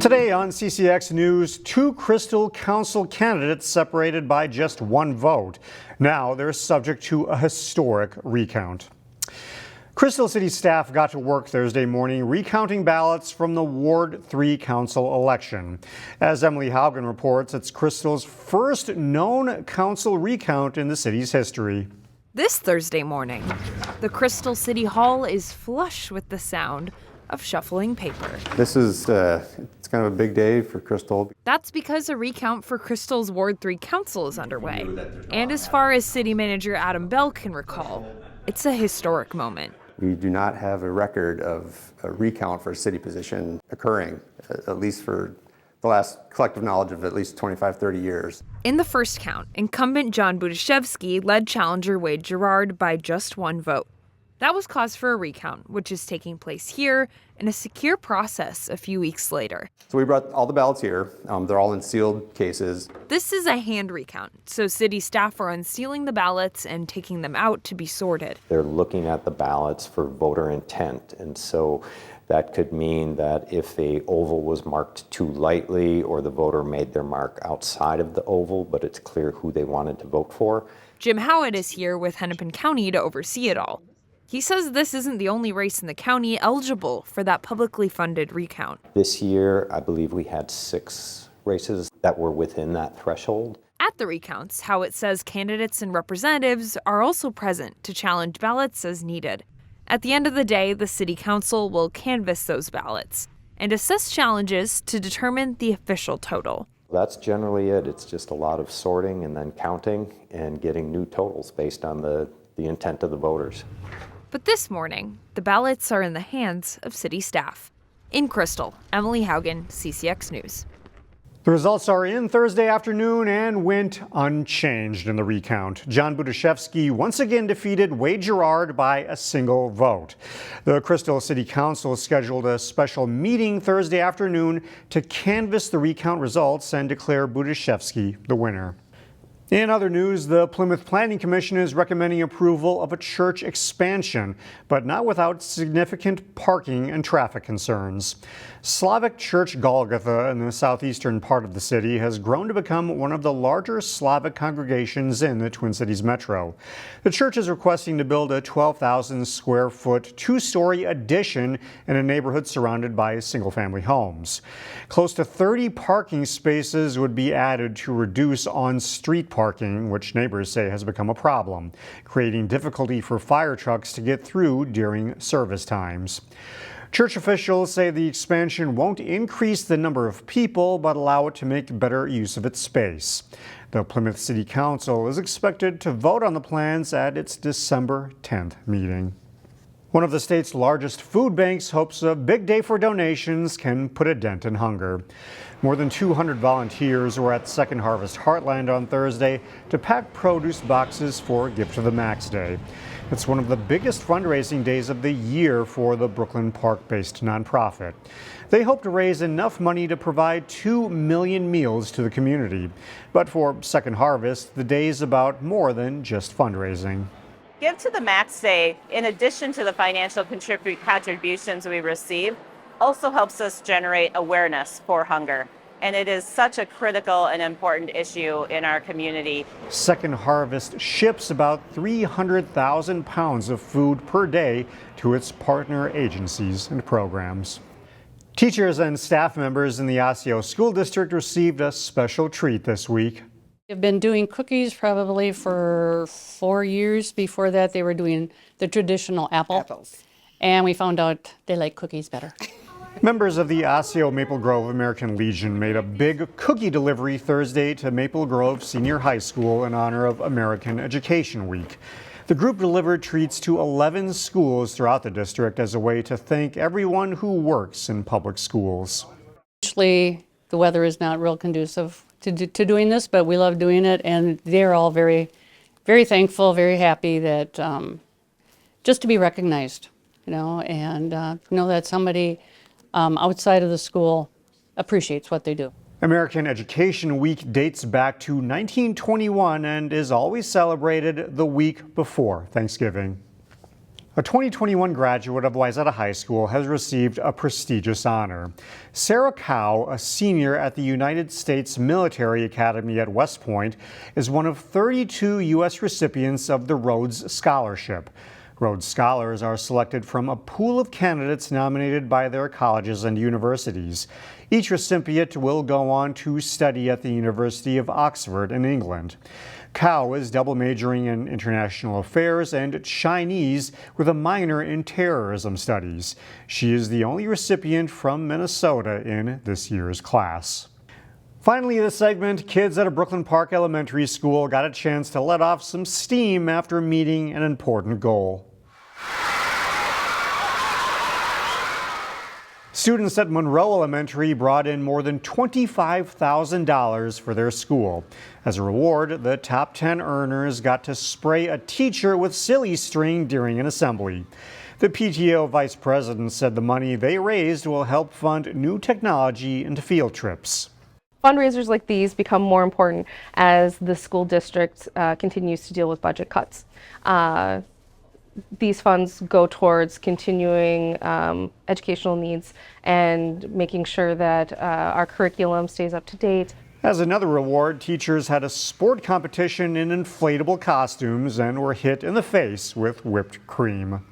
Today on CCX News, two Crystal Council candidates separated by just one vote. Now they're subject to a historic recount. Crystal City staff got to work Thursday morning recounting ballots from the Ward 3 Council election. As Emily Haugen reports, it's Crystal's first known council recount in the city's history. This Thursday morning, the Crystal City Hall is flush with the sound of shuffling paper. This is it's kind of a big day for Crystal. That's because a recount for Crystal's Ward 3 Council is underway. And as far as City Manager Adam Bell can recall, it's a historic moment. We do not have a record of a recount for a city position occurring, at least for the last collective knowledge of at least 25, 30 years. In the first count, incumbent John Budashevsky led challenger Wade Gerard by just one vote. That was cause for a recount, which is taking place here in a secure process a few weeks later. So we brought all the ballots here. They're all in sealed cases. This is a hand recount, so city staff are unsealing the ballots and taking them out to be sorted. They're looking at the ballots for voter intent, and so that could mean that if the oval was marked too lightly or the voter made their mark outside of the oval, but it's clear who they wanted to vote for. Jim Howitt is here with Hennepin County to oversee it all. He says this isn't the only race in the county eligible for that publicly funded recount. This year, I believe we had 6 races that were within that threshold. At the recounts, Howitt says candidates and representatives are also present to challenge ballots as needed. At the end of the day, the city council will canvass those ballots and assess challenges to determine the official total. That's generally it. It's just a lot of sorting and then counting and getting new totals based on the intent of the voters. But this morning, the ballots are in the hands of city staff. In Crystal, Emily Haugen, CCX News. The results are in Thursday afternoon and went unchanged in the recount. John Budashevsky once again defeated Wade Gerard by a single vote. The Crystal City Council scheduled a special meeting Thursday afternoon to canvass the recount results and declare Budashevsky the winner. In other news, the Plymouth Planning Commission is recommending approval of a church expansion, but not without significant parking and traffic concerns. Slavic Church Golgotha in the southeastern part of the city has grown to become one of the larger Slavic congregations in the Twin Cities metro. The church is requesting to build a 12,000 square foot, 2-story addition in a neighborhood surrounded by single-family homes. Close to 30 parking spaces would be added to reduce on-street parking, which neighbors say has become a problem, creating difficulty for fire trucks to get through during service times. Church officials say the expansion won't increase the number of people, but allow it to make better use of its space. The Plymouth City Council is expected to vote on the plans at its December 10th meeting. One of the state's largest food banks hopes a big day for donations can put a dent in hunger. More than 200 volunteers were at Second Harvest Heartland on Thursday to pack produce boxes for Give to the Max Day. It's one of the biggest fundraising days of the year for the Brooklyn Park-based nonprofit. They hope to raise enough money to provide 2 million meals to the community. But for Second Harvest, the day is about more than just fundraising. Give to the Max Day, in addition to the financial contributions we receive, also helps us generate awareness for hunger. And it is such a critical and important issue in our community. Second Harvest ships about 300,000 pounds of food per day to its partner agencies and programs. Teachers and staff members in the Osseo School District received a special treat this week. They've been doing cookies probably for 4 years. Before that, they were doing the traditional apples. And we found out they like cookies better. Members of the Osseo Maple Grove American Legion made a big cookie delivery Thursday to Maple Grove Senior High School in honor of American Education Week. The group delivered treats to 11 schools throughout the district as a way to thank everyone who works in public schools. Usually, the weather is not real conducive to doing this, but we love doing it, and they're all very, very thankful, very happy that just to be recognized, and know that somebody outside of the school appreciates what they do. American Education Week dates back to 1921 and is always celebrated the week before Thanksgiving. A 2021 graduate of Wayzata High School has received a prestigious honor. Sarah Cow, a senior at the United States Military Academy at West Point, is one of 32 U.S. recipients of the Rhodes Scholarship. Rhodes Scholars are selected from a pool of candidates nominated by their colleges and universities. Each recipient will go on to study at the University of Oxford in England. Cow is double majoring in international affairs and Chinese with a minor in terrorism studies. She is the only recipient from Minnesota in this year's class. Finally, in this segment, kids at a Brooklyn Park Elementary School got a chance to let off some steam after meeting an important goal. Students at Monroe Elementary brought in more than $25,000 for their school. As a reward, the top 10 earners got to spray a teacher with silly string during an assembly. The PTO vice president said the money they raised will help fund new technology and field trips. Fundraisers like these become more important as the school district continues to deal with budget cuts. These funds go towards continuing educational needs and making sure that our curriculum stays up to date. As another reward, teachers had a sport competition in inflatable costumes and were hit in the face with whipped cream.